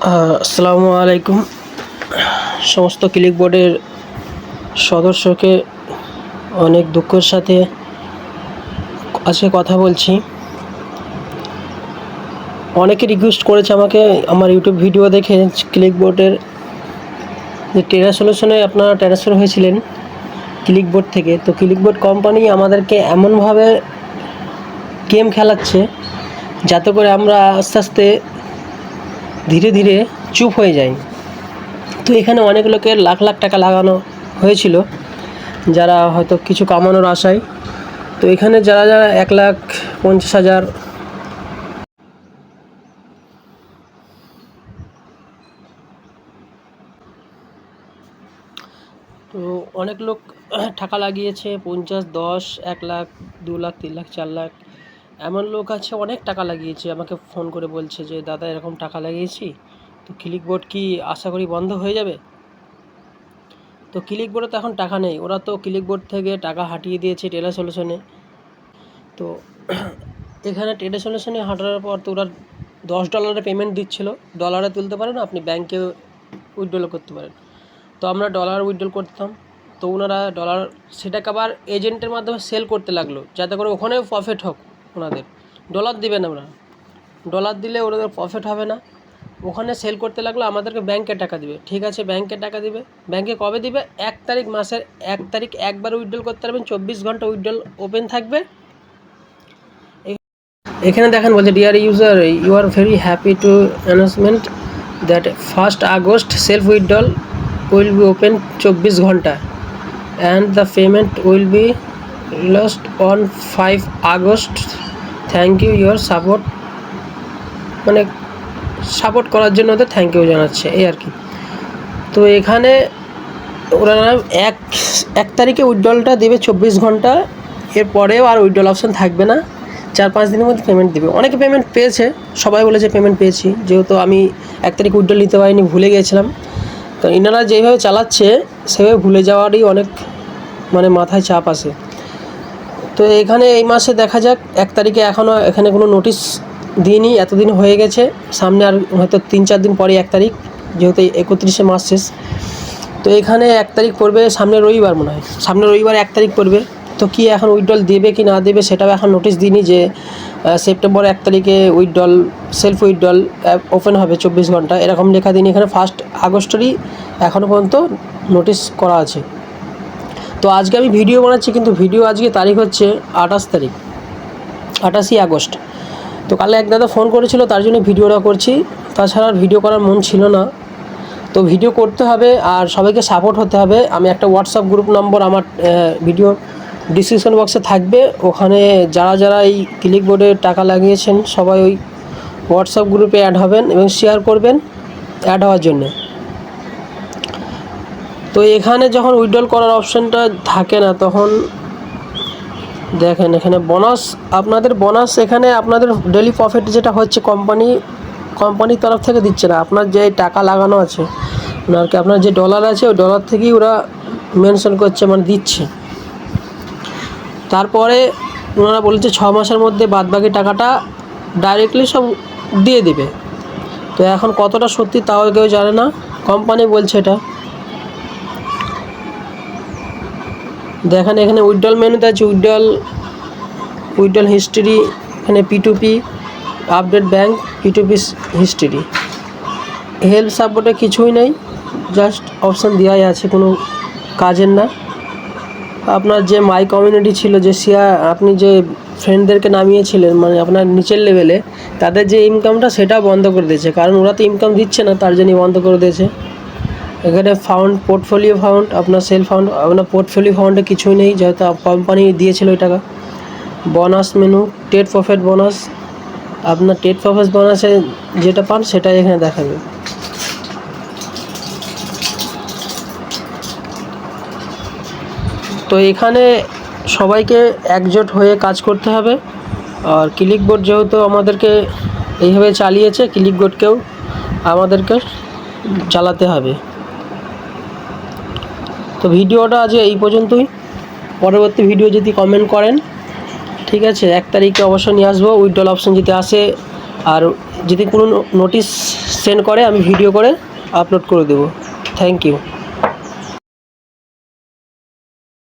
আসসালামু আলাইকুম। সমস্ত ক্লিক বোর্ডের সদস্যকে অনেক দুঃখের সাথে আজকে কথা বলছি। অনেকে রিকোয়েস্ট করেছে আমাকে আমার ইউটিউব ভিডিও দেখে ক্লিক বোর্ডের যে টেরা সলিউশনে আপনারা ট্রান্সফার হয়েছিলেন ক্লিক বোর্ড থেকে, তো ক্লিক বোর্ড কোম্পানি আমাদেরকে এমনভাবে গেম খেলাচ্ছে যাতে করে আমরা আস্তে আস্তে ধীরে ধীরে চুপ হয়ে যাই। তো এখানে অনেক লোকের লাখ লাখ টাকা লাগানো হয়েছিল যারা হয়তো কিছু কামানোর আশায়। তো এখানে যারা যারা 1,50,000 তো অনেক লোক টাকা লাগিয়েছে 50, 10, 1 লাখ, 2 লাখ, 3 লাখ, 4 লাখ, এমন লোক আছে অনেক টাকা লাগিয়েছে। আমাকে ফোন করে বলছে যে দাদা এরকম টাকা লাগিয়েছি, তো ক্লিক বোর্ড কি আশা করি বন্ধ হয়ে যাবে? তো ক্লিক বোর্ডে তো এখন টাকা নেই, ওরা তো ক্লিক বোর্ড থেকে টাকা হাঁটিয়ে দিয়েছে টেরা সলিউশনে। তো এখানে টেরা সলিউশনে হাঁটানোর পর তো ওরা $10 পেমেন্ট দিচ্ছিল, ডলারে তুলতে পারেন, আপনি ব্যাংকে উইথড্রল করতে পারেন। তো আমরা ডলার উইথড্রল করতাম, তো ওনারা ডলার সেটাকে আবার এজেন্টের মাধ্যমে সেল করতে লাগলো যাতে করে ওখানে প্রফিট হোক। ওনাদের ডলার দিবে না, ওরা ডলার দিলে ওদের প্রফিট হবে না, ওখানে সেল করতে লাগলো, আমাদেরকে ব্যাংকে টাকা দিবে। ঠিক আছে, ব্যাংকে টাকা দিবে, ব্যাংকে কবে দিবে? 1 তারিখ, মাসের 1 তারিখ একবার উইথড্রল করতে পারবেন, 24 ঘন্টা উইথড্রল ওপেন থাকবে। এখানে দেখেন বলছে dear user, you are very happy to announcement that 1 August self withdrawal will be open 24 ঘন্টা and the payment will be lost on 5 August. Thank you your support, মানে সাপোর্ট করার জন্য ওদের থ্যাংক ইউ জানাচ্ছে, এই আর কি। তো এখানে ওরা এক তারিখে উইথড্রলটা দেবে 24 ঘন্টা, এরপরেও আর উইথড্রল অপশান থাকবে না, 4-5 দিনের মধ্যে পেমেন্ট দেবে। অনেকে পেমেন্ট পেয়েছে, সবাই বলেছে পেমেন্ট পেয়েছি, যেহেতু আমি 1 তারিখ উইথড্রল নিতে পারিনি, ভুলে গিয়েছিলাম। তো ইনারা যেভাবে চালাচ্ছে সেভাবে ভুলে যাওয়ারই অনেক মানে মাথায় চাপ আসে। তো এখানে এই মাসে দেখা যাক, 1 তারিখে এখনও এখানে কোনো নোটিশ দিইনি, এতদিন হয়ে গেছে, সামনে আর হয়তো 3-4 দিন পরে 1 তারিখ, যেহেতু 31শে মাস শেষ। তো এখানে 1 তারিখ পড়বে সামনে রবিবার, মনে হয় সামনে রবিবার 1 তারিখ পড়বে। তো কি এখন উইথড্রল দেবে কি না দেবে সেটাও এখন নোটিশ দিইনি, যে সেপ্টেম্বর 1 তারিখে উইথড্রল সেলফ উইথড্রল ওপেন হবে 24 ঘন্টা, এরকম লেখা দিইনি। এখানে 1 আগস্টেরই এখনও পর্যন্ত নোটিশ করা আছে। তো আজকে আমি ভিডিও বানাচ্ছি, কিন্তু ভিডিও আজকে তারিখ হচ্ছে 28 তারিখ, 28 আগস্ট। তো কালে এক দাদা ফোন করেছিল, তার জন্য ভিডিওটা করছি, তাছাড়া ভিডিও করার মন ছিল না। তো ভিডিও করতে হবে আর সবাইকে সাপোর্ট হতে হবে। আমি একটা হোয়াটসঅ্যাপ গ্রুপ নম্বর আমার ভিডিও ডিসক্রিপশন বক্সে থাকবে, ওখানে যারা যারা এই ক্লিক বোর্ডে টাকা লাগিয়েছেন সবাই ওই হোয়াটসঅ্যাপ গ্রুপে অ্যাড হবেন এবং শেয়ার করবেন অ্যাড হওয়ার জন্য। তো এখানে যখন উইথড্রল করার অপশানটা থাকে না, তখন দেখেন এখানে বোনাস, আপনাদের বোনাস এখানে আপনাদের ডেলি প্রফিট যেটা হচ্ছে কোম্পানির তরফ থেকে দিচ্ছে না, আপনার যে টাকা লাগানো আছে ওনারকে, আপনার যে ডলার আছে ওই ডলার থেকেই ওরা মেনশন করছে, মানে দিচ্ছে। তারপরে ওনারা বলেছে 6 মাসের মধ্যে বাদবাকি টাকাটা ডাইরেক্টলি সব দিয়ে দেবে। তো এখন কতটা সত্যি তাও কেউ জানে না, কোম্পানি বলছে এটা। দেখেন এখানে উইথড্রল মেনুতে আছে উইথড্রল হিস্ট্রি, এখানে P2P update bank, P2P history, help সাপোর্টে কিছুই নেই, জাস্ট অপশান দেওয়াই আছে, কোনো কাজের না। আপনার যে মাই কমিউনিটি ছিল, যে শেয়ার আপনি যে ফ্রেন্ডদেরকে নামিয়েছিলেন, মানে আপনার নিচের লেভেলে তাদের যে ইনকামটা সেটা বন্ধ করে দিয়েছে, কারণ ওরা তো ইনকাম দিচ্ছে না, তার জন্যই বন্ধ করে দিয়েছে। এখানে ফাউন্ড পোর্টফোলিও ফাউন্ড, আপনার সেল ফাউন্ড, আপনার পোর্টফোলিও ফাউন্ডে কিছুই নেই, যেহেতু কোম্পানি দিয়েছিল ওই টাকা। Bonus menu, TET profit bonus, আপনার টেট প্রফিট বোনাসে যেটা পান সেটাই এখানে দেখাবে। তো এখানে সবাইকে একজোট হয়ে কাজ করতে হবে। আর ক্লিক বোর্ড যেহেতু আমাদেরকে এইভাবে চালিয়েছে, ক্লিক বোর্ডকেও আমাদেরকে চালাতে হবে। তো ভিডিওটা আজ এই পর্যন্তই, পরবর্তী ভিডিও যদি কমেন্ট করেন, ঠিক আছে, 1 তারিখে অবশ্যই নিয়ে আসবো। উইথড্রল অপশান যদি আসে আর যদি কোনো নোটিশ সেন্ড করে আমি ভিডিও করে আপলোড করে দেবো। Thank you.